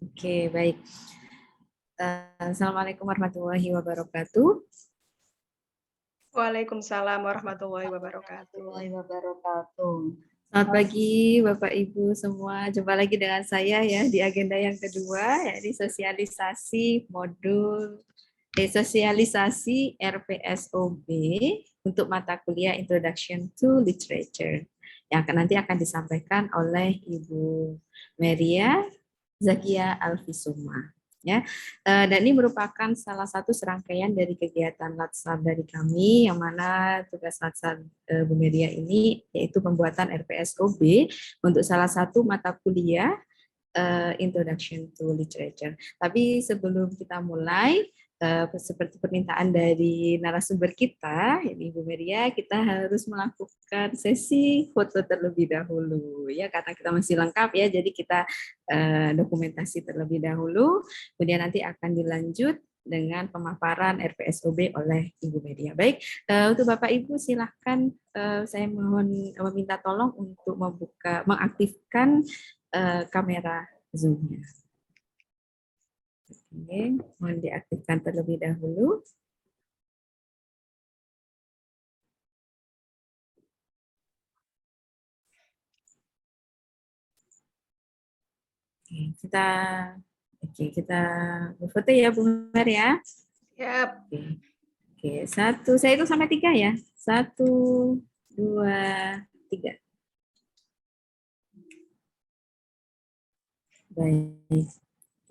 Oke, baik. Assalamualaikum warahmatullahi wabarakatuh. Waalaikumsalam warahmatullahi wabarakatuh. Selamat pagi Bapak Ibu semua. Jumpa lagi dengan saya ya di agenda yang kedua, yakni sosialisasi RPSOB untuk mata kuliah Introduction to Literature yang nanti akan disampaikan oleh Ibu Meria Zakia Alfisuma. Ya, dan ini merupakan salah satu serangkaian dari kegiatan Latsar dari kami, yang mana tugas Latsar Bu Meria ini yaitu pembuatan RPSOB untuk salah satu mata kuliah Introduction to Literature. Tapi sebelum kita mulai, seperti permintaan dari narasumber kita, ini Ibu Meria, kita harus melakukan sesi foto terlebih dahulu, ya karena kita masih lengkap ya, jadi kita dokumentasi terlebih dahulu, kemudian nanti akan dilanjut dengan pemaparan RPSOB oleh Ibu Meria. Baik, untuk Bapak Ibu silahkan saya mohon meminta tolong untuk mengaktifkan kamera Zoom-nya. Oke, mohon diaktifkan terlebih dahulu. Kita berfoto ya Bu Mer ya. Siap. Oke, saya hitung sampai 3 ya. 1, 2, 3. Baik.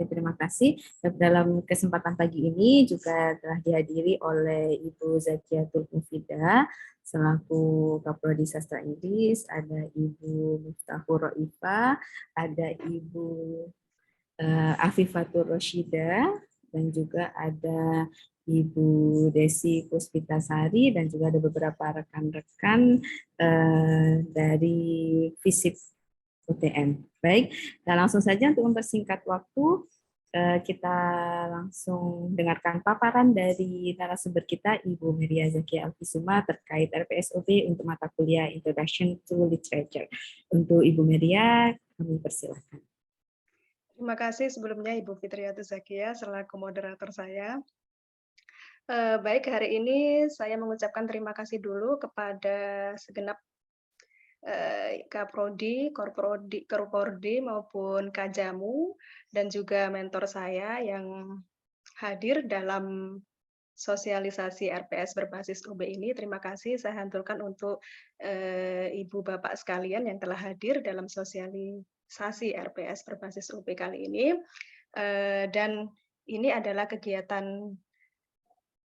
Oke, terima kasih. Dalam kesempatan pagi ini juga telah dihadiri oleh Ibu Zakiatul Mufida selaku Kaprodi Sastra Inggris, ada Ibu Miftahur Roifa, ada Ibu Afifatur Roshida, dan juga ada Ibu Desi Puspitasari, dan juga ada beberapa rekan-rekan dari FISIP UTM. Baik, dan langsung saja untuk mempersingkat waktu, kita langsung dengarkan paparan dari narasumber kita, Ibu Meria Zakia Alfisuma, terkait RPSOB untuk mata kuliah Introduction to Literature. Untuk Ibu Meria, kami persilahkan. Terima kasih sebelumnya Ibu Fitriyatus Zakia selaku moderator saya. Baik, hari ini saya mengucapkan terima kasih dulu kepada segenap Kaprodi, Korprodi maupun Kajamu, dan juga mentor saya yang hadir dalam sosialisasi RPS berbasis UB ini. Terima kasih saya haturkan untuk Ibu Bapak sekalian yang telah hadir dalam sosialisasi RPS berbasis UB kali ini. Dan ini adalah kegiatan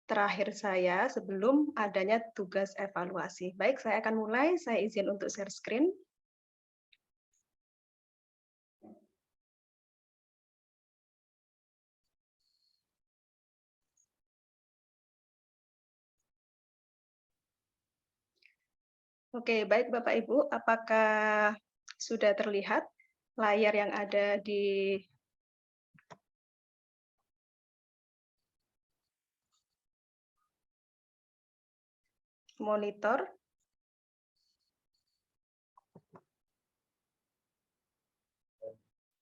terakhir saya sebelum adanya tugas evaluasi. Baik, saya akan mulai. Saya izin untuk share screen. Oke, baik Bapak Ibu, apakah sudah terlihat layar yang ada di monitor?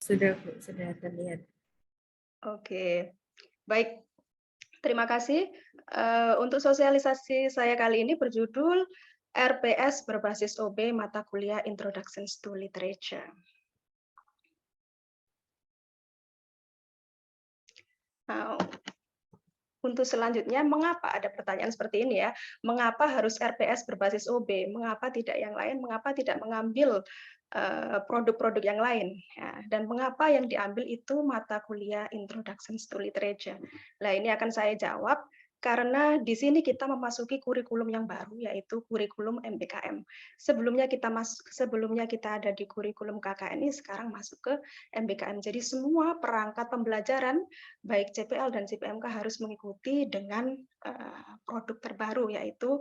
Sudah terlihat. Oke, baik. Terima kasih. Untuk sosialisasi saya kali ini berjudul RPS berbasis OB mata kuliah Introduction to Literature. Nah, untuk selanjutnya, mengapa ada pertanyaan seperti ini ya? Mengapa harus RPS berbasis OB? Mengapa tidak yang lain? Mengapa tidak mengambil produk-produk yang lain? Ya, dan mengapa yang diambil itu mata kuliah Introduction to Literature? Nah, ini akan saya jawab karena di sini kita memasuki kurikulum yang baru, yaitu kurikulum MBKM. Sebelumnya kita ada di kurikulum KKNI, sekarang masuk ke MBKM. Jadi semua perangkat pembelajaran baik CPL dan CPMK harus mengikuti dengan produk terbaru, yaitu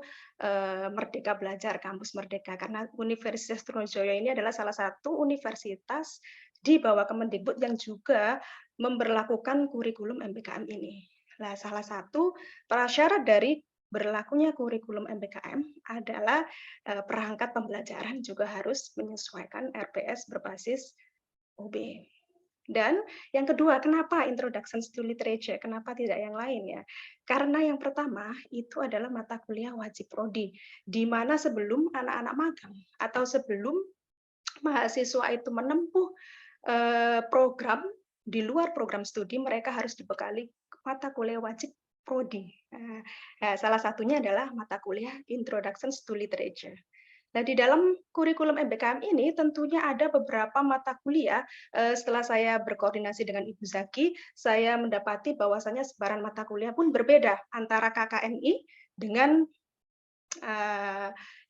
Merdeka Belajar, Kampus Merdeka. Karena Universitas Trunojoyo ini adalah salah satu universitas di bawah Kemendikbud yang juga memberlakukan kurikulum MBKM ini. Nah, salah satu prasyarat dari berlakunya kurikulum MBKM adalah perangkat pembelajaran juga harus menyesuaikan RPS berbasis OB. Dan yang kedua, kenapa Introductions to Literature? Kenapa tidak yang lain ya? Karena yang pertama itu adalah mata kuliah wajib prodi, di mana sebelum anak-anak magang atau sebelum mahasiswa itu menempuh program di luar program studi, mereka harus dibekali mata kuliah wajib prodi. Salah satunya adalah mata kuliah Introductions to Literature. Nah, di dalam kurikulum MBKM ini tentunya ada beberapa mata kuliah, setelah saya berkoordinasi dengan Ibu Zaki, saya mendapati bahwasanya sebaran mata kuliah pun berbeda antara KKNI dengan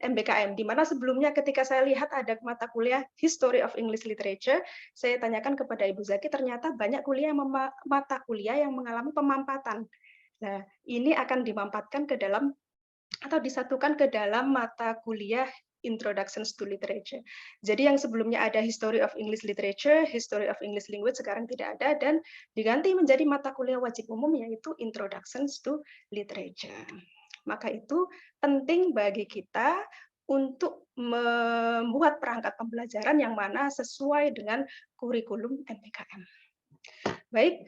MBKM, di mana sebelumnya ketika saya lihat ada mata kuliah History of English Literature, saya tanyakan kepada Ibu Zaki, ternyata banyak mata kuliah yang mengalami pemampatan. Nah, ini akan dimampatkan ke dalam atau disatukan ke dalam mata kuliah Introductions to Literature. Jadi yang sebelumnya ada History of English Literature, History of English Language sekarang tidak ada dan diganti menjadi mata kuliah wajib umum yaitu Introductions to Literature. Maka itu penting bagi kita untuk membuat perangkat pembelajaran yang mana sesuai dengan kurikulum MBKM. Baik,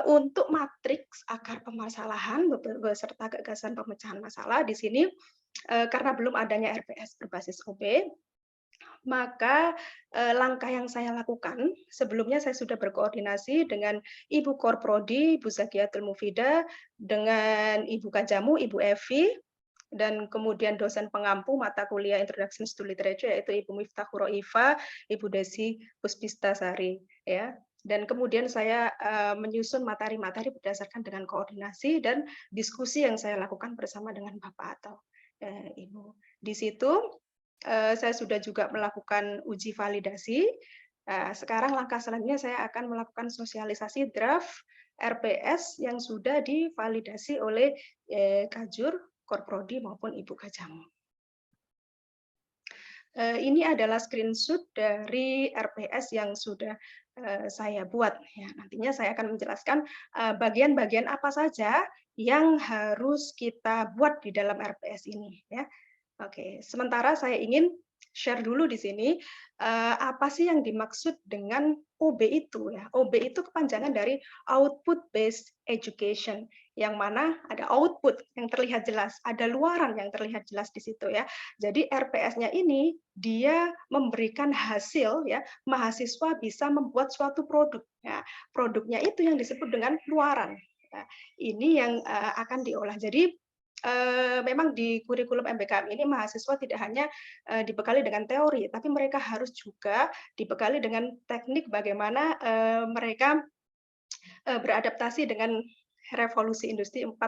untuk matriks akar permasalahan beserta gagasan pemecahan masalah di sini karena belum adanya RPS berbasis OB, maka langkah yang saya lakukan sebelumnya saya sudah berkoordinasi dengan Ibu Korprodi, Ibu Zakiatul Mufida, dengan Ibu Kajamu, Ibu Evi, dan kemudian dosen pengampu mata kuliah Introductions to Literature yaitu Ibu Miftahur Roifa, Ibu Desi Puspitasari, ya. Dan kemudian saya menyusun materi-materi berdasarkan dengan koordinasi dan diskusi yang saya lakukan bersama dengan Bapak atau Ibu. Di situ saya sudah juga melakukan uji validasi. Sekarang langkah selanjutnya saya akan melakukan sosialisasi draft RPS yang sudah divalidasi oleh Kajur, Korprodi maupun Ibu Kajamu. Ini adalah screenshot dari RPS yang sudah saya buat. Ya, nantinya saya akan menjelaskan bagian-bagian apa saja yang harus kita buat di dalam RPS ini. Ya. Oke, sementara saya ingin share dulu di sini apa sih yang dimaksud dengan OB itu ya. OB itu kepanjangan dari Output Based Education, yang mana ada output yang terlihat jelas, ada luaran yang terlihat jelas di situ ya. Jadi RPS-nya ini dia memberikan hasil ya, mahasiswa bisa membuat suatu produk. Ya, produknya itu yang disebut dengan luaran. Ya, ini yang akan diolah. Jadi memang di kurikulum MBKM ini mahasiswa tidak hanya dibekali dengan teori, tapi mereka harus juga dibekali dengan teknik bagaimana mereka beradaptasi dengan revolusi industri 4.0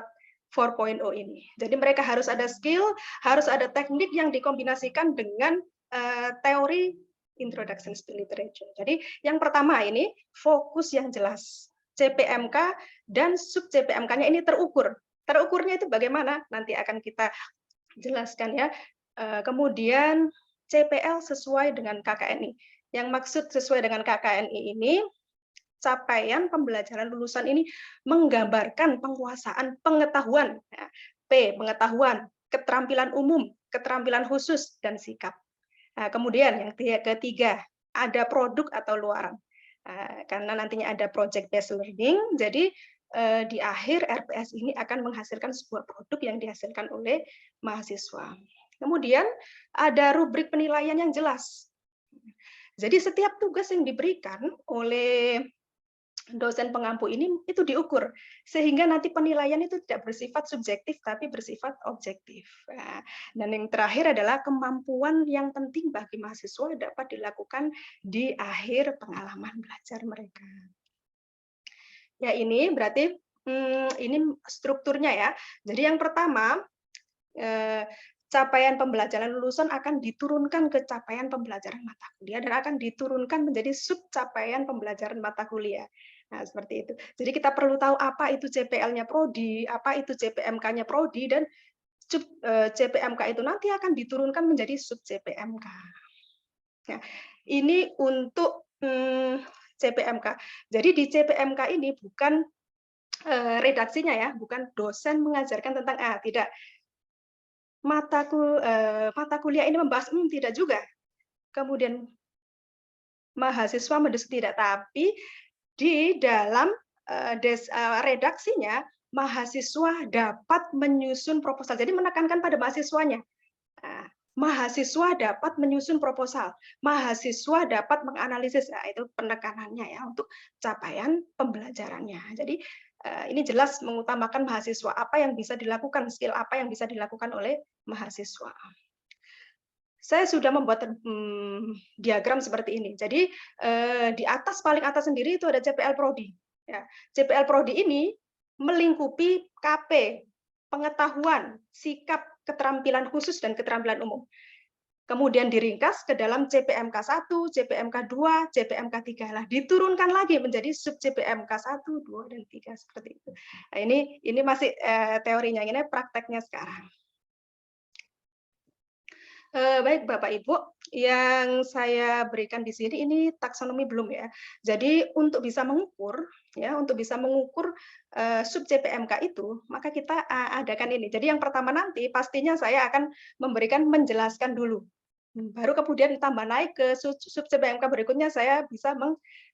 ini. Jadi mereka harus ada skill, harus ada teknik yang dikombinasikan dengan teori Introduction to Literature. Jadi yang pertama ini fokus yang jelas. CPMK dan sub CPMK-nya ini terukur. Terukurnya itu bagaimana? Nanti akan kita jelaskan ya. Kemudian CPL sesuai dengan KKNI. Yang maksud sesuai dengan KKNI ini, capaian pembelajaran lulusan ini menggambarkan penguasaan pengetahuan. P, pengetahuan, keterampilan umum, keterampilan khusus, dan sikap. Kemudian yang ketiga, ada produk atau luaran. Karena nantinya ada project based learning, jadi di akhir RPS ini akan menghasilkan sebuah produk yang dihasilkan oleh mahasiswa. Kemudian ada rubrik penilaian yang jelas. Jadi setiap tugas yang diberikan oleh dosen pengampu ini itu diukur sehingga nanti penilaian itu tidak bersifat subjektif tapi bersifat objektif. Dan yang terakhir adalah kemampuan yang penting bagi mahasiswa dapat dilakukan di akhir pengalaman belajar mereka. Ya ini berarti ini strukturnya ya. Jadi yang pertama capaian pembelajaran lulusan akan diturunkan ke capaian pembelajaran mata kuliah dan akan diturunkan menjadi sub capaian pembelajaran mata kuliah. Nah, seperti itu. Jadi kita perlu tahu apa itu CPL-nya prodi, apa itu CPMK-nya prodi, dan sub CPMK itu nanti akan diturunkan menjadi sub CPMK. Nah, ini untuk CPMK. Jadi di CPMK ini bukan redaksinya ya, bukan dosen mengajarkan tentang tidak. Mata kuliah ini membahas tidak juga. Kemudian mahasiswa mendiskusi tidak, tapi di dalam redaksinya mahasiswa dapat menyusun proposal. Jadi menekankan pada mahasiswanya. Nah, mahasiswa dapat menyusun proposal, mahasiswa dapat menganalisis. Nah, itu penekanannya ya untuk capaian pembelajarannya. Jadi ini jelas mengutamakan mahasiswa, apa yang bisa dilakukan, skill apa yang bisa dilakukan oleh mahasiswa. Saya sudah membuat diagram seperti ini. Jadi di atas, paling atas sendiri itu ada CPL Prodi. Ya, CPL Prodi ini melingkupi KP, pengetahuan, sikap, keterampilan khusus, dan keterampilan umum. Kemudian diringkas ke dalam CPMK 1, CPMK 2, CPMK 3. Lah, diturunkan lagi menjadi sub CPMK 1, 2, dan 3 seperti itu. Nah, ini masih teorinya, ini prakteknya sekarang. Baik Bapak Ibu, yang saya berikan di sini ini taksonomi belum ya. Jadi untuk bisa mengukur sub CPMK itu, maka kita adakan ini. Jadi yang pertama nanti pastinya saya akan menjelaskan dulu. Baru kemudian ditambah naik ke sub CPMK berikutnya saya bisa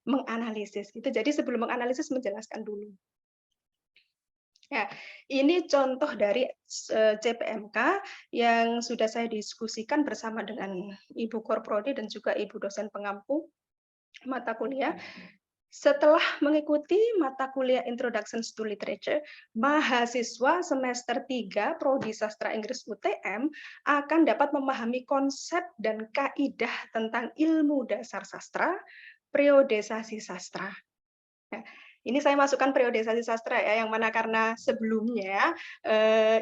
menganalisis gitu. Jadi sebelum menganalisis menjelaskan dulu. Ya, ini contoh dari CPMK yang sudah saya diskusikan bersama dengan Ibu Korprodi dan juga Ibu dosen pengampu mata kuliah. Setelah mengikuti mata kuliah Introduction to Literature, mahasiswa semester 3 Prodi Sastra Inggris UTM akan dapat memahami konsep dan kaidah tentang ilmu dasar sastra, periodisasi sastra. Ya, ini saya masukkan periodisasi sastra ya, yang mana karena sebelumnya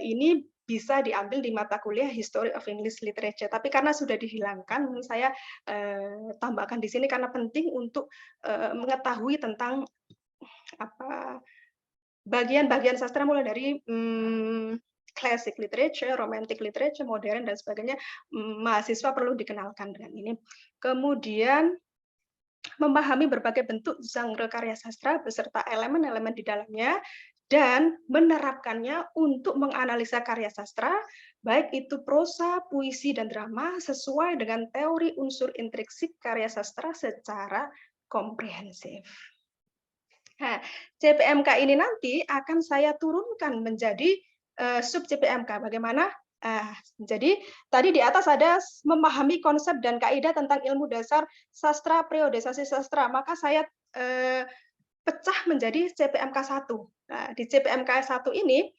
ini bisa diambil di mata kuliah History of English Literature, tapi karena sudah dihilangkan, saya tambahkan di sini karena penting untuk mengetahui tentang bagian-bagian sastra mulai dari classic literature, romantic literature, modern dan sebagainya. Mahasiswa perlu dikenalkan dengan ini. Kemudian memahami berbagai bentuk genre karya sastra beserta elemen-elemen di dalamnya dan menerapkannya untuk menganalisa karya sastra, baik itu prosa, puisi, dan drama sesuai dengan teori unsur intrinsik karya sastra secara komprehensif. Nah, CPMK ini nanti akan saya turunkan menjadi sub CPMK. Bagaimana? Jadi tadi di atas ada memahami konsep dan kaidah tentang ilmu dasar sastra, periodisasi sastra. Maka saya pecah menjadi CPMK 1. Nah, di CPMK 1 ini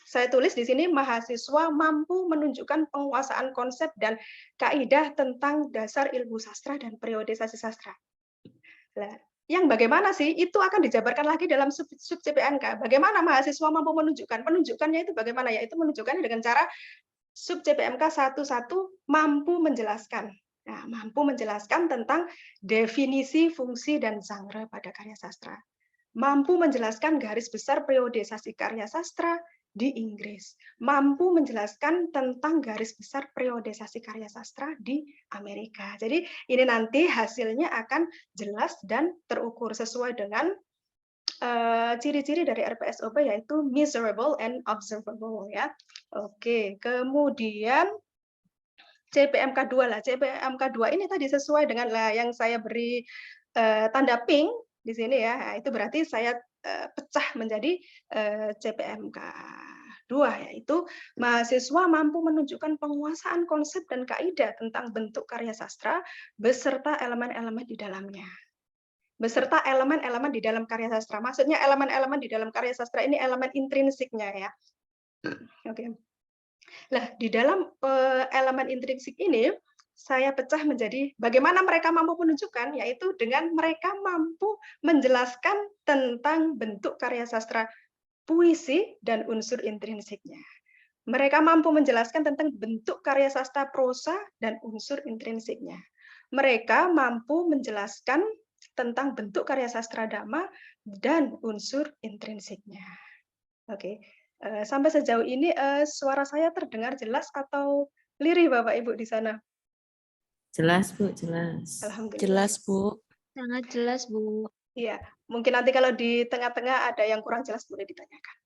saya tulis di sini mahasiswa mampu menunjukkan penguasaan konsep dan kaidah tentang dasar ilmu sastra dan periodisasi sastra. Nah, yang bagaimana sih itu akan dijabarkan lagi dalam sub CPMK. Bagaimana mahasiswa mampu menunjukkan? Menunjukkannya itu bagaimana? Yaitu menunjukkannya dengan cara sub CPMK 1.1 mampu menjelaskan. Nah, mampu menjelaskan tentang definisi, fungsi, dan genre pada karya sastra. Mampu menjelaskan garis besar periodisasi karya sastra di Inggris. Mampu menjelaskan tentang garis besar periodisasi karya sastra di Amerika. Jadi ini nanti hasilnya akan jelas dan terukur sesuai dengan ciri-ciri dari RPSOB yaitu measurable and observable ya. Oke, kemudian CPMK 2 lah. CPMK 2 ini tadi sesuai dengan yang saya beri tanda pink di sini ya. Nah, itu berarti saya pecah menjadi CPMK 2, yaitu mahasiswa mampu menunjukkan penguasaan konsep dan kaidah tentang bentuk karya sastra beserta elemen-elemen di dalamnya. Beserta elemen-elemen di dalam karya sastra. Maksudnya elemen-elemen di dalam karya sastra ini elemen intrinsiknya ya. Oke. Nah, di dalam elemen intrinsik ini saya pecah menjadi bagaimana mereka mampu menunjukkan, yaitu dengan mereka mampu menjelaskan tentang bentuk karya sastra puisi dan unsur intrinsiknya. Mereka mampu menjelaskan tentang bentuk karya sastra prosa dan unsur intrinsiknya. Mereka mampu menjelaskan tentang bentuk karya sastra drama dan unsur intrinsiknya. Oke, sampai sejauh ini suara saya terdengar jelas atau lirih Bapak Ibu di sana? Jelas, Bu, jelas. Alhamdulillah. Jelas, Bu. Sangat jelas, Bu. Iya, mungkin nanti kalau di tengah-tengah ada yang kurang jelas boleh ditanyakan.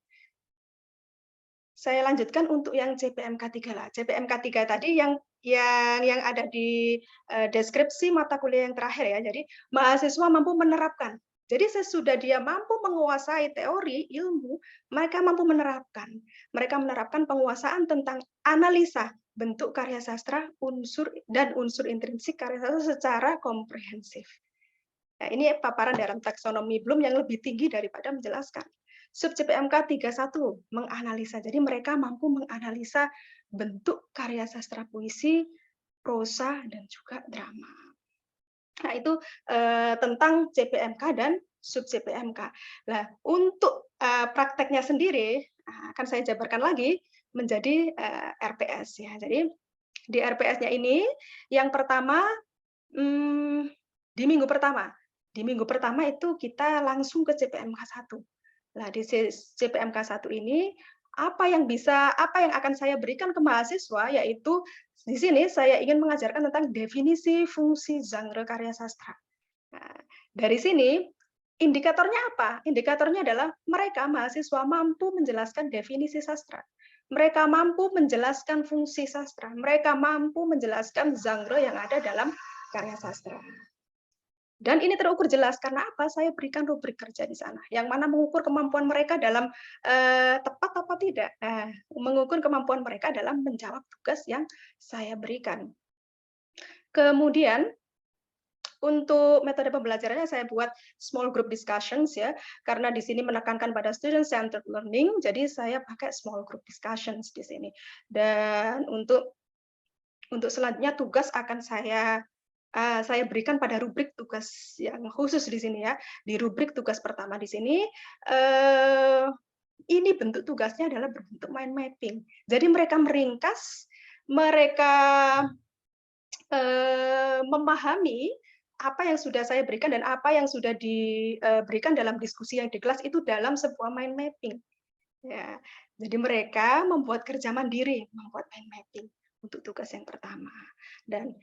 Saya lanjutkan untuk yang CPMK 3 lah. CPMK 3 tadi yang yang ada di deskripsi mata kuliah yang terakhir ya. Jadi mahasiswa mampu menerapkan. Jadi sesudah dia mampu menguasai teori ilmu, mereka mampu menerapkan. Mereka menerapkan penguasaan tentang analisa bentuk karya sastra, unsur intrinsik karya sastra secara komprehensif. Nah, ini paparan dalam taksonomi Bloom yang lebih tinggi daripada menjelaskan. Sub CPMK 31 menganalisa. Jadi mereka mampu menganalisa bentuk karya sastra puisi, prosa, dan juga drama. Nah, itu tentang CPMK dan sub CPMK. Nah, untuk prakteknya sendiri akan saya jabarkan lagi menjadi RPS ya. Jadi di RPS-nya ini yang pertama di minggu pertama itu kita langsung ke CPMK 1. Nah, di CPMK 1 ini apa yang akan saya berikan ke mahasiswa, yaitu di sini saya ingin mengajarkan tentang definisi fungsi genre karya sastra. Nah, dari sini indikatornya apa? Indikatornya adalah mereka mahasiswa mampu menjelaskan definisi sastra. Mereka mampu menjelaskan fungsi sastra. Mereka mampu menjelaskan genre yang ada dalam karya sastra. Dan ini terukur jelas karena apa? Saya berikan rubrik kerja di sana, yang mana mengukur kemampuan mereka dalam tepat apa tidak. Mengukur kemampuan mereka dalam menjawab tugas yang saya berikan. Kemudian untuk metode pembelajarannya saya buat small group discussions ya, karena di sini menekankan pada student centered learning, jadi saya pakai small group discussions di sini. Dan untuk selanjutnya tugas akan saya berikan pada rubrik tugas yang khusus di sini ya. Di rubrik tugas pertama di sini, ini bentuk tugasnya adalah berbentuk mind mapping. Jadi mereka meringkas, mereka memahami apa yang sudah saya berikan dan apa yang sudah diberikan dalam diskusi yang di kelas itu dalam sebuah mind mapping. Ya, jadi mereka membuat kerja mandiri, membuat mind mapping untuk tugas yang pertama. Dan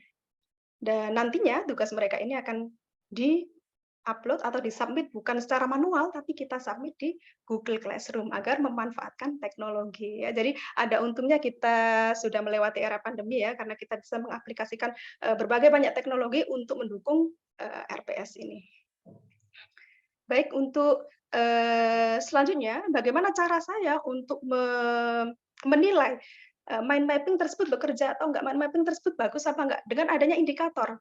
nantinya tugas mereka ini akan di-upload atau di-submit bukan secara manual, tapi kita submit di Google Classroom agar memanfaatkan teknologi. Ya, jadi ada untungnya kita sudah melewati era pandemi ya, karena kita bisa mengaplikasikan berbagai banyak teknologi untuk mendukung RPS ini. Baik, untuk selanjutnya, bagaimana cara saya untuk menilai mind mapping tersebut bekerja atau enggak, mind mapping tersebut bagus apa enggak, dengan adanya indikator.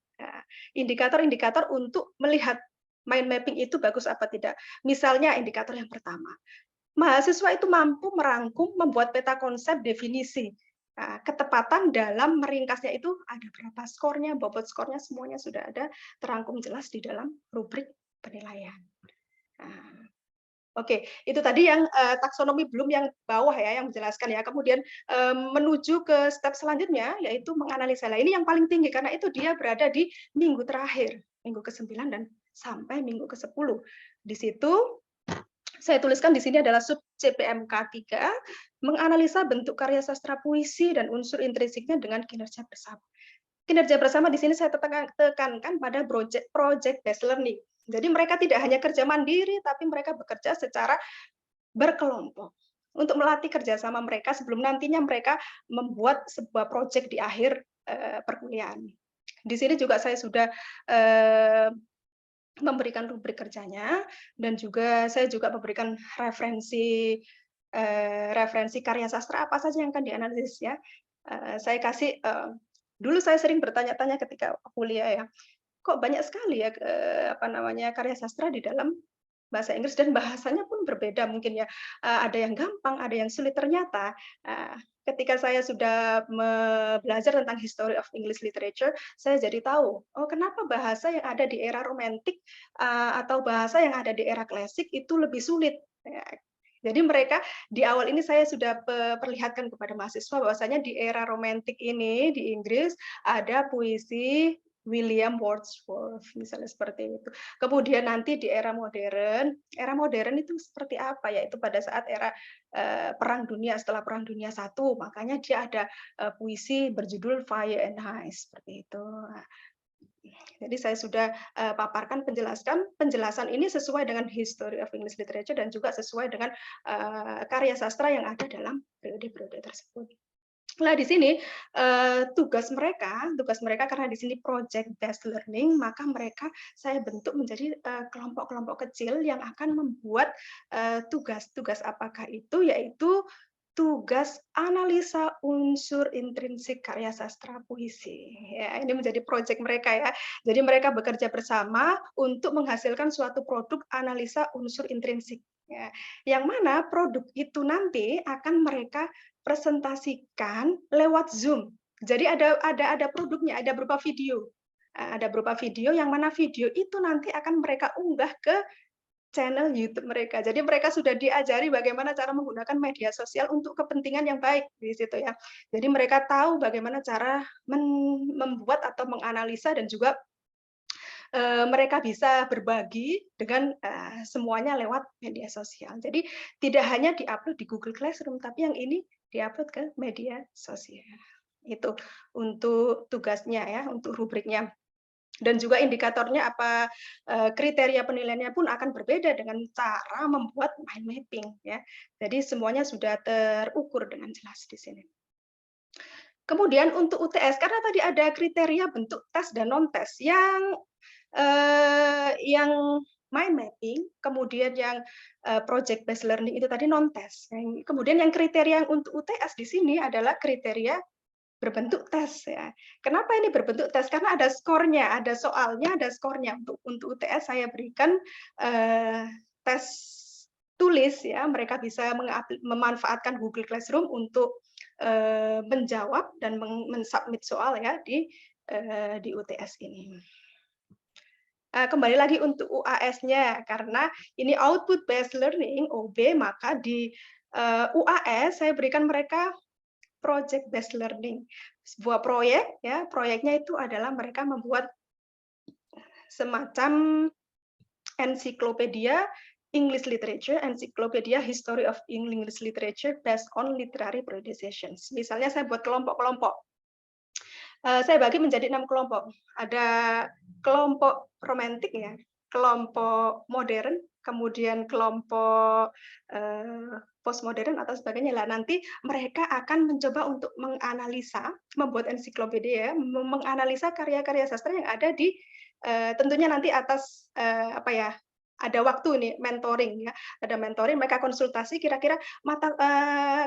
Indikator-indikator untuk melihat mind mapping itu bagus apa tidak. Misalnya indikator yang pertama, mahasiswa itu mampu merangkum, membuat peta konsep definisi. Ketepatan dalam meringkasnya itu ada berapa skornya, bobot skornya, semuanya sudah ada terangkum jelas di dalam rubrik penilaian. Oke, itu tadi yang taksonomi Bloom yang bawah ya, yang menjelaskan ya. Kemudian menuju ke step selanjutnya, yaitu menganalisa. Nah, ini yang paling tinggi, karena itu dia berada di minggu terakhir, minggu ke-9 dan sampai minggu ke-10. Di situ, saya tuliskan di sini adalah sub CPMK 3, menganalisa bentuk karya sastra puisi dan unsur intrinsiknya dengan kinerja bersama. Kinerja bersama di sini saya tekankan pada project based learning. Jadi mereka tidak hanya kerja mandiri, tapi mereka bekerja secara berkelompok untuk melatih kerjasama mereka sebelum nantinya mereka membuat sebuah proyek di akhir perkuliahan. Di sini juga saya sudah memberikan rubrik kerjanya, dan juga saya juga memberikan referensi karya sastra apa saja yang akan dianalisis ya. Saya kasih dulu saya sering bertanya-tanya ketika kuliah ya, kok banyak sekali ya karya sastra di dalam bahasa Inggris, dan bahasanya pun berbeda mungkin ya. Ada yang gampang, ada yang sulit. Ternyata ketika saya sudah belajar tentang history of English literature, saya jadi tahu, oh kenapa bahasa yang ada di era romantik atau bahasa yang ada di era klasik itu lebih sulit. Jadi mereka di awal ini saya sudah perlihatkan kepada mahasiswa bahwasanya di era romantik ini di Inggris ada puisi William Wordsworth, misalnya seperti itu. Kemudian nanti di era modern itu seperti apa? Yaitu pada saat era Perang Dunia, setelah Perang Dunia I, makanya dia ada puisi berjudul Fire and Ice, seperti itu. Jadi saya sudah paparkan penjelasan ini sesuai dengan history of English literature dan juga sesuai dengan karya sastra yang ada dalam periode-periode tersebut. Nah, di sini tugas mereka karena di sini project based learning, maka mereka saya bentuk menjadi kelompok-kelompok kecil yang akan membuat tugas-tugas apakah itu, yaitu tugas analisa unsur intrinsik karya sastra puisi. Ya, ini menjadi project mereka ya. Jadi mereka bekerja bersama untuk menghasilkan suatu produk analisa unsur intrinsik. Ya. Yang mana produk itu nanti akan mereka presentasikan lewat Zoom. Jadi ada produknya, ada berupa video. Ada berupa video yang mana video itu nanti akan mereka unggah ke channel YouTube mereka. Jadi mereka sudah diajari bagaimana cara menggunakan media sosial untuk kepentingan yang baik di situ ya. Jadi mereka tahu bagaimana cara membuat atau menganalisa dan juga mereka bisa berbagi dengan semuanya lewat media sosial. Jadi tidak hanya diupload di Google Classroom, tapi yang ini diupload ke media sosial. Itu untuk tugasnya ya, untuk rubriknya. Dan juga indikatornya apa, kriteria penilaiannya pun akan berbeda dengan cara membuat mind mapping ya. Jadi semuanya sudah terukur dengan jelas di sini. Kemudian untuk UTS, karena tadi ada kriteria bentuk tes dan non tes yang mind mapping, kemudian yang project based learning itu tadi non tes. Kemudian yang kriteria untuk UTS di sini adalah kriteria berbentuk tes ya. Kenapa ini berbentuk tes? Karena ada skornya, ada soalnya, ada skornya. Untuk UTS saya berikan tes tulis ya, mereka bisa memanfaatkan Google Classroom untuk menjawab dan mensubmit soal ya di UTS ini. Kembali lagi untuk UAS-nya, karena ini output based learning OB, maka di UAS saya berikan mereka project based learning, sebuah proyek ya, proyeknya itu adalah mereka membuat semacam ensiklopedia English literature, ensiklopedia history of English literature based on literary periodizations. Misalnya saya buat kelompok-kelompok. Saya bagi menjadi 6 kelompok. Ada kelompok romantik ya, kelompok modern, kemudian kelompok postmodern atau sebagainya lah. Nanti mereka akan mencoba untuk menganalisa, membuat ensiklopedia, menganalisa karya-karya sastra yang ada di tentunya nanti atas apa ya, ada waktu ini mentoring ya, ada mentoring, mereka konsultasi kira-kira mata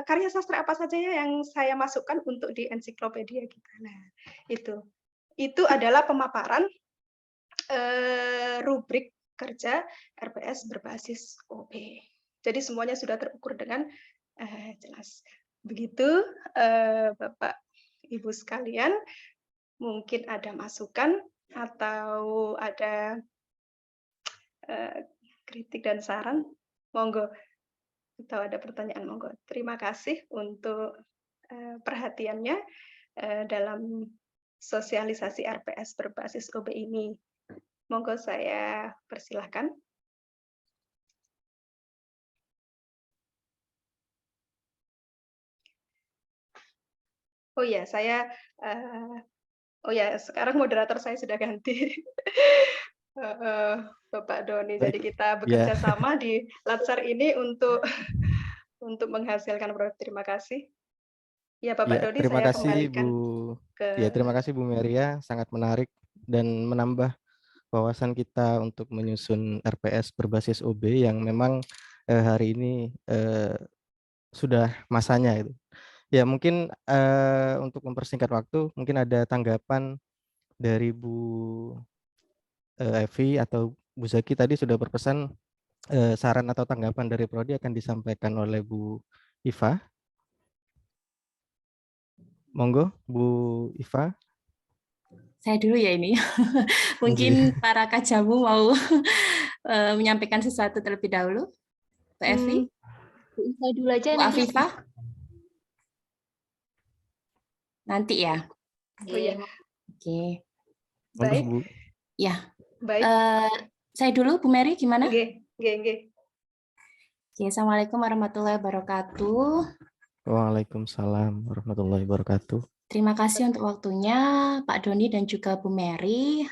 karya sastra apa saja ya yang saya masukkan untuk di ensiklopedia kita. Nah, itu adalah pemaparan rubrik kerja RPS berbasis OB. Jadi semuanya sudah terukur dengan jelas. Begitu Bapak Ibu sekalian, mungkin ada masukan atau ada kritik dan saran, monggo. Atau ada pertanyaan, monggo. Terima kasih untuk perhatiannya dalam sosialisasi RPS berbasis OB ini. Monggo saya persilahkan. Oh ya, sekarang moderator saya sudah ganti. Bapak Doni. Jadi kita bekerja sama di Latsar ini untuk menghasilkan produk. Terima kasih. Ya, Bapak Doni, terima saya kasih kembalikan Bu. ke... Terima kasih Bu Meria, sangat menarik dan menambah wawasan kita untuk menyusun RPS berbasis OB yang memang hari ini sudah masanya itu. Ya, mungkin untuk mempersingkat waktu, mungkin ada tanggapan dari Bu Evi atau Bu Zaki tadi sudah berpesan saran atau tanggapan dari Prodi akan disampaikan oleh Bu Iva. Monggo, Bu Iva. Saya dulu ya ini. Mungkin para kajamu mau menyampaikan sesuatu terlebih dahulu. Bu Evi. Saya dulu aja. Bu Afifah. Nanti ya. Oh ya. Oke. Baik. Bu. Ya. Baik. Saya dulu, Bu Mary, gimana? Oke. Assalamualaikum warahmatullahi wabarakatuh. Waalaikumsalam warahmatullahi wabarakatuh. Terima kasih untuk waktunya Pak Doni dan juga Bu Mary.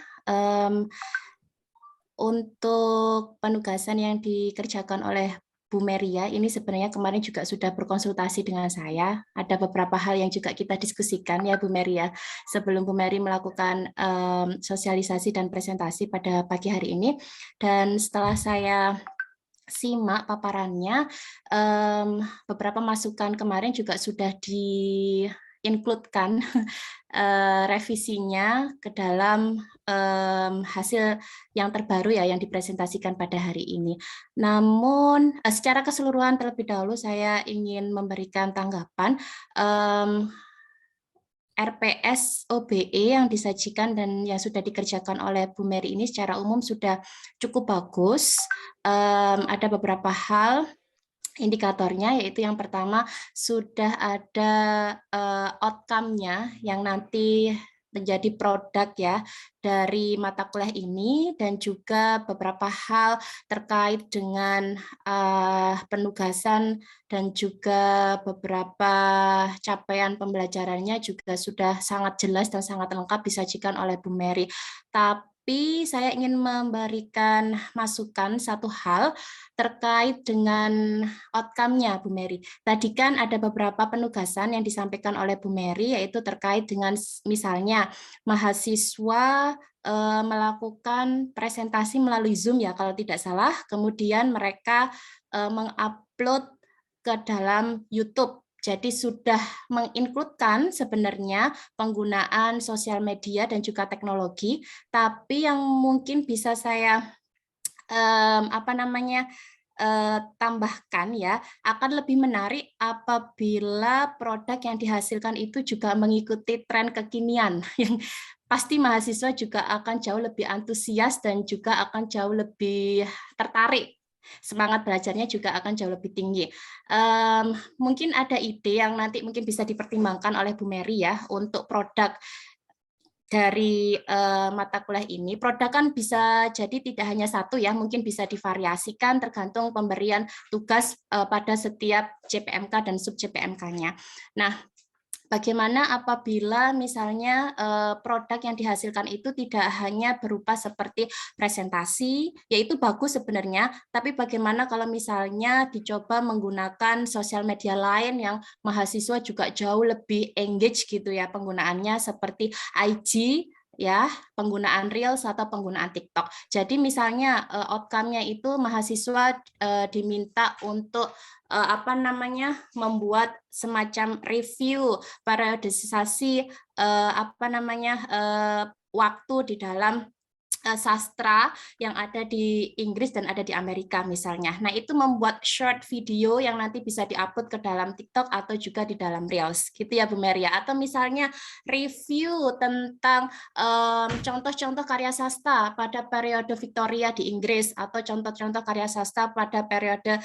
Untuk penugasan yang dikerjakan oleh Bu Meria, ini sebenarnya kemarin juga sudah berkonsultasi dengan saya. Ada beberapa hal yang juga kita diskusikan ya Bu Meria, sebelum Bu Meri melakukan sosialisasi dan presentasi pada pagi hari ini. Dan setelah saya simak paparannya, beberapa masukan kemarin juga sudah di-include-kan revisinya ke dalam hasil yang terbaru ya yang dipresentasikan pada hari ini. Namun secara keseluruhan terlebih dahulu saya ingin memberikan tanggapan. RPS OBE yang disajikan dan yang sudah dikerjakan oleh Bu Meri ini secara umum sudah cukup bagus. Ada beberapa hal indikatornya, yaitu yang pertama sudah ada outcome-nya yang nanti menjadi produk ya dari mata kuliah ini, dan juga beberapa hal terkait dengan penugasan dan juga beberapa capaian pembelajarannya juga sudah sangat jelas dan sangat lengkap disajikan oleh Bu Meri. Tapi saya ingin memberikan masukan satu hal terkait dengan outcome-nya Bu Meri. Tadi kan ada beberapa penugasan yang disampaikan oleh Bu Meri, yaitu terkait dengan misalnya mahasiswa melakukan presentasi melalui Zoom ya kalau tidak salah, kemudian mereka mengupload ke dalam YouTube. Jadi sudah mengincludekan sebenarnya penggunaan sosial media dan juga teknologi, tapi yang mungkin bisa saya tambahkan ya, akan lebih menarik apabila produk yang dihasilkan itu juga mengikuti tren kekinian yang pasti mahasiswa juga akan jauh lebih antusias dan juga akan jauh lebih tertarik. Semangat belajarnya juga akan jauh lebih tinggi. Mungkin ada ide yang nanti mungkin bisa dipertimbangkan oleh Bu Meri ya untuk produk dari mata kuliah ini. Produk kan bisa jadi tidak hanya satu ya, mungkin bisa divariasikan tergantung pemberian tugas pada setiap JPMK dan sub JPMK-nya. Nah, bagaimana apabila misalnya produk yang dihasilkan itu tidak hanya berupa seperti presentasi, yaitu bagus sebenarnya, tapi bagaimana kalau misalnya dicoba menggunakan sosial media lain yang mahasiswa juga jauh lebih engage gitu ya penggunaannya, seperti IG, ya, penggunaan Reels atau penggunaan TikTok. Jadi misalnya outcome-nya itu mahasiswa diminta untuk membuat semacam review periodisasi waktu di dalam sastra yang ada di Inggris dan ada di Amerika misalnya. Nah, itu membuat short video yang nanti bisa diupload ke dalam TikTok atau juga di dalam Reels, gitu ya Bu Meria. Atau misalnya review tentang contoh-contoh karya sastra pada periode Victoria di Inggris atau contoh-contoh karya sastra pada periode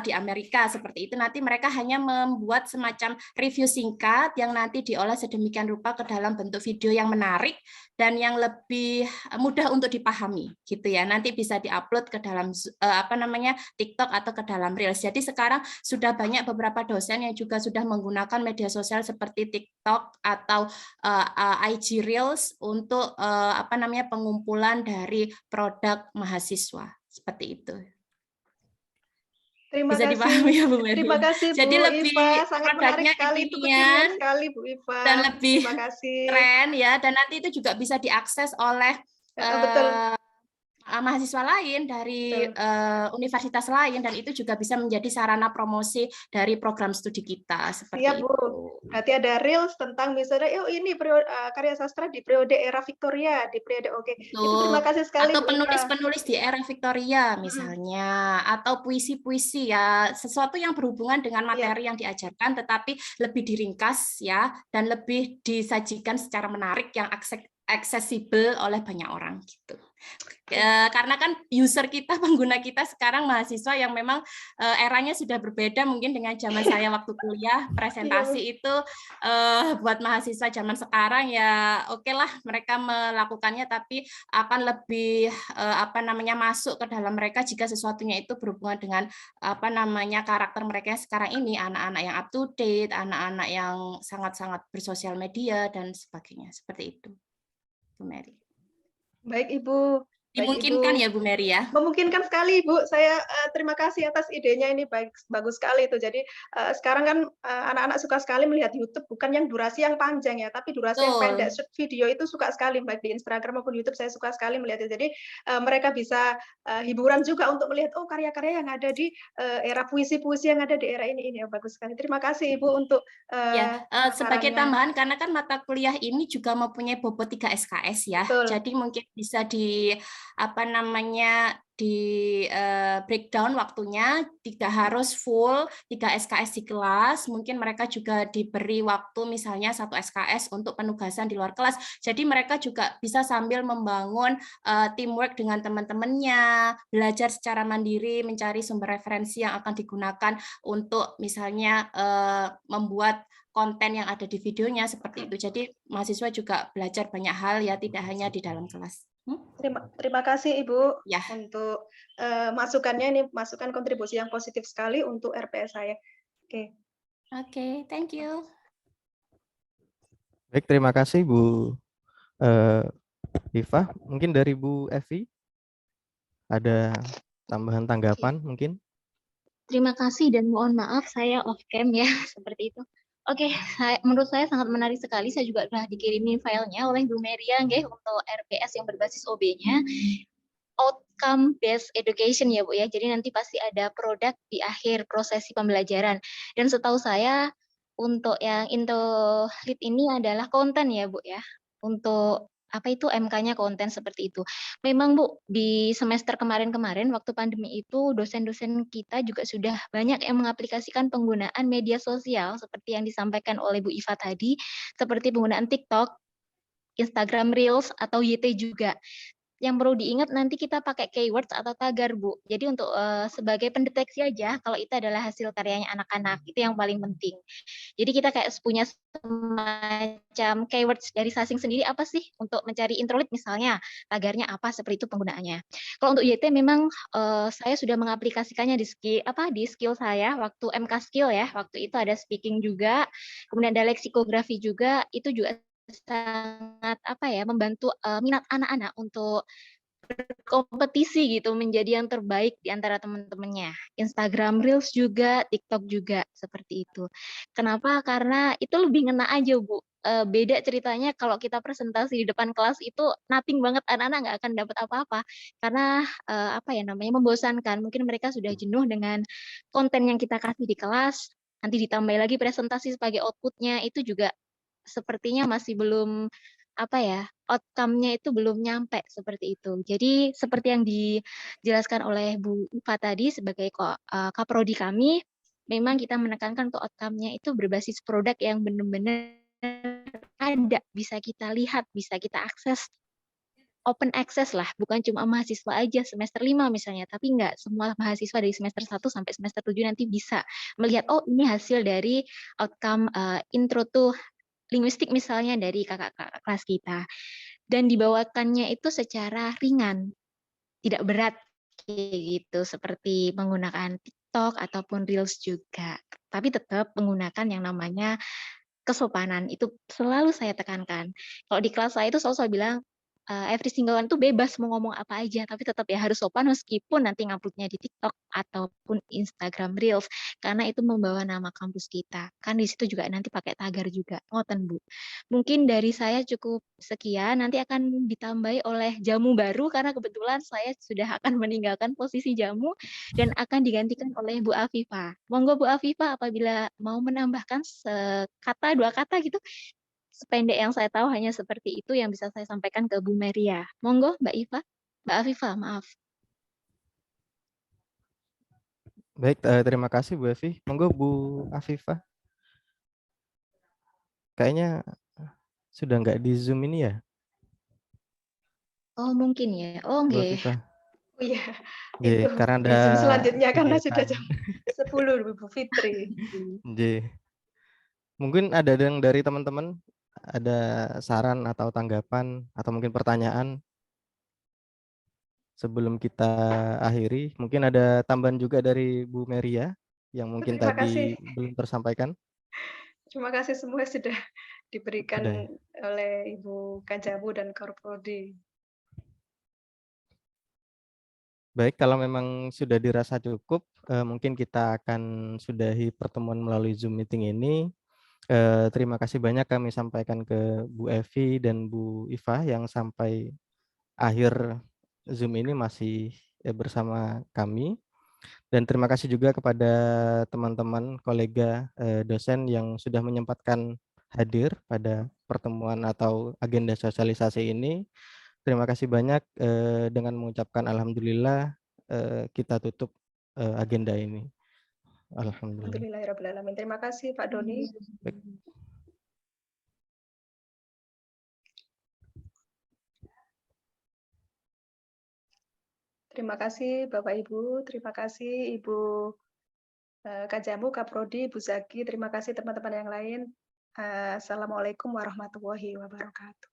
di Amerika, seperti itu. Nanti mereka hanya membuat semacam review singkat yang nanti diolah sedemikian rupa ke dalam bentuk video yang menarik dan yang lebih mudah untuk dipahami, gitu ya. Nanti bisa diupload ke dalam TikTok atau ke dalam Reels. Jadi sekarang sudah banyak beberapa dosen yang juga sudah menggunakan media sosial seperti TikTok atau IG Reels untuk pengumpulan dari produk mahasiswa, seperti itu. Terima Bisa kasih. dipahami ya Bu Meri. Terima kasih Jadi Bu lebih Iva, sangat menarik sekali itu kekinian sekali Bu Iva. Dan lebih terima kasih. Keren ya, dan nanti itu juga bisa diakses oleh Betul. Mahasiswa lain dari universitas lain, dan itu juga bisa menjadi sarana promosi dari program studi kita seperti Iya, Bu. itu. Nanti ada reels tentang misalnya, ini karya sastra di periode era Victoria, di periode Itu terima kasih sekali atau Bu Iva. penulis-penulis di era Victoria misalnya, atau puisi-puisi ya, sesuatu yang berhubungan dengan materi yang diajarkan tetapi lebih diringkas ya, dan lebih disajikan secara menarik yang aksesibel oleh banyak orang gitu. Karena kan user kita, pengguna kita sekarang mahasiswa yang memang eranya sudah berbeda mungkin dengan zaman saya waktu kuliah. Presentasi itu buat mahasiswa zaman sekarang ya oke lah mereka melakukannya, tapi akan lebih masuk ke dalam mereka jika sesuatunya itu berhubungan dengan karakter mereka yang sekarang ini, anak-anak yang up to date, anak-anak yang sangat-sangat bersosial media dan sebagainya, seperti itu. Bu Meri. Baik Ibu, Baik, Dimungkinkan Ibu. ya Bu Mary ya? Memungkinkan sekali, Bu. Saya terima kasih atas idenya, ini bagus sekali itu. Jadi sekarang kan anak-anak suka sekali melihat YouTube, bukan yang durasi yang panjang ya, tapi durasi yang pendek. Betul. Short video itu suka sekali, baik di Instagram maupun YouTube saya suka sekali melihat itu. Jadi mereka bisa hiburan juga untuk melihat oh karya-karya yang ada di era puisi-puisi yang ada di era ini ya, bagus sekali. Terima kasih Ibu untuk Ya, sebagai sarannya. tambahan karena kan mata kuliah ini juga mempunyai bobot 3 SKS ya. Betul. Jadi mungkin bisa di breakdown waktunya, tidak harus full 3 SKS di kelas. Mungkin mereka juga diberi waktu misalnya 1 SKS untuk penugasan di luar kelas. Jadi mereka juga bisa sambil membangun teamwork dengan teman-temannya, belajar secara mandiri, mencari sumber referensi yang akan digunakan untuk misalnya membuat konten yang ada di videonya seperti itu. Jadi mahasiswa juga belajar banyak hal ya, tidak hanya di dalam kelas. Terima kasih Ibu Ya. untuk masukannya, ini masukan kontribusi yang positif sekali untuk RPS saya. Oke. Oke, thank you. Baik, terima kasih Bu Iva. Mungkin dari Bu Evi ada tambahan tanggapan mungkin? Terima kasih dan mohon maaf saya off cam ya seperti itu. Oke, menurut saya sangat menarik sekali. Saya juga telah dikirimin filenya oleh Bu Meria nggih untuk RPS yang berbasis OB-nya. Outcome based education ya Bu ya. Jadi nanti pasti ada produk di akhir prosesi pembelajaran. Dan setahu saya untuk yang into lead ini adalah konten ya Bu ya. Untuk apa itu MK-nya konten seperti itu. Memang Bu, di semester kemarin-kemarin waktu pandemi itu dosen-dosen kita juga sudah banyak yang mengaplikasikan penggunaan media sosial seperti yang disampaikan oleh Bu Iva tadi, seperti penggunaan TikTok, Instagram Reels atau YT juga. Yang perlu diingat nanti kita pakai keywords atau tagar, Bu. Jadi untuk sebagai pendeteksi aja kalau itu adalah hasil karyanya anak-anak, itu yang paling penting. Jadi kita kayak punya semacam keywords dari Sasing sendiri apa sih untuk mencari intro lead misalnya, tagarnya apa, seperti itu penggunaannya. Kalau untuk YT memang saya sudah mengaplikasikannya di skill saya waktu MK skill ya, waktu itu ada speaking juga, kemudian ada leksikografi juga, itu juga sangat membantu minat anak-anak untuk berkompetisi gitu menjadi yang terbaik di antara teman-temannya. Instagram Reels juga, TikTok juga seperti itu. Kenapa? Karena itu lebih ngena aja Bu. Beda ceritanya kalau kita presentasi di depan kelas itu nothing banget, anak-anak nggak akan dapat apa-apa karena membosankan. Mungkin mereka sudah jenuh dengan konten yang kita kasih di kelas. Nanti ditambah lagi presentasi sebagai outputnya itu juga sepertinya masih belum outcome-nya itu belum nyampe seperti itu. Jadi seperti yang dijelaskan oleh Bu Iva tadi sebagai kaprodi kami, memang kita menekankan untuk outcome-nya itu berbasis produk yang benar-benar ada, bisa kita lihat, bisa kita akses, open access lah, bukan cuma mahasiswa aja semester 5 misalnya, tapi enggak, semua mahasiswa dari semester 1 sampai semester 7 nanti bisa melihat, oh ini hasil dari outcome intro to linguistik misalnya dari kakak-kakak kelas kita. Dan dibawakannya itu secara ringan, tidak berat kayak gitu, seperti menggunakan TikTok ataupun Reels juga. Tapi tetap menggunakan yang namanya kesopanan, itu selalu saya tekankan. Kalau di kelas saya itu selalu saya bilang, every single one itu bebas mau ngomong apa aja, tapi tetap ya harus sopan meskipun nanti nguploadnya di TikTok ataupun Instagram Reels, karena itu membawa nama kampus kita. Kan di situ juga nanti pakai tagar juga, ngoten Bu. Mungkin dari saya cukup sekian, nanti akan ditambahi oleh jamu baru, karena kebetulan saya sudah akan meninggalkan posisi jamu, dan akan digantikan oleh Bu Afifa. Monggo Bu Afifa apabila mau menambahkan sekata, 2 kata gitu, sependek yang saya tahu hanya seperti itu yang bisa saya sampaikan ke Bu Meria. Monggo Mbak Iva, Mbak Afifa, maaf. Baik, terima kasih Bu Evi. Monggo Bu Afifah. Kayaknya sudah nggak di Zoom ini ya, Oh mungkin ya, oh Bu nggih. Afifah? Oh iya, Nggih, itu karena di ada Zoom selanjutnya karena sudah kegiatan. jam 10 Bu Fitri. Nggih. Mungkin ada yang dari teman-teman ada saran atau tanggapan atau mungkin pertanyaan sebelum kita akhiri. Mungkin ada tambahan juga dari Bu Meria yang mungkin Terima kasih. tadi belum tersampaikan. Terima kasih semua sudah diberikan Sudah ya? oleh Ibu Kajabu dan Korprodi. Baik, kalau memang sudah dirasa cukup, mungkin kita akan sudahi pertemuan melalui Zoom meeting ini. Terima kasih banyak kami sampaikan ke Bu Evi dan Bu Iva yang sampai akhir Zoom ini masih bersama kami. Dan terima kasih juga kepada teman-teman kolega dosen yang sudah menyempatkan hadir pada pertemuan atau agenda sosialisasi ini. Terima kasih banyak, dengan mengucapkan alhamdulillah, kita tutup agenda ini. Alhamdulillah. Alhamdulillahirrahmanirrahim. Terima kasih Pak Doni. Baik. Terima kasih Bapak Ibu, terima kasih Ibu Kak Jamu, Kak Prodi, Bu Zaki, terima kasih teman-teman yang lain. Assalamualaikum warahmatullahi wabarakatuh.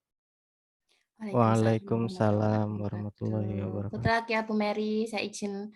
Waalaikumsalam warahmatullahi wabarakatuh. wabarakatuh. Good luck ya Bu Mary, saya izin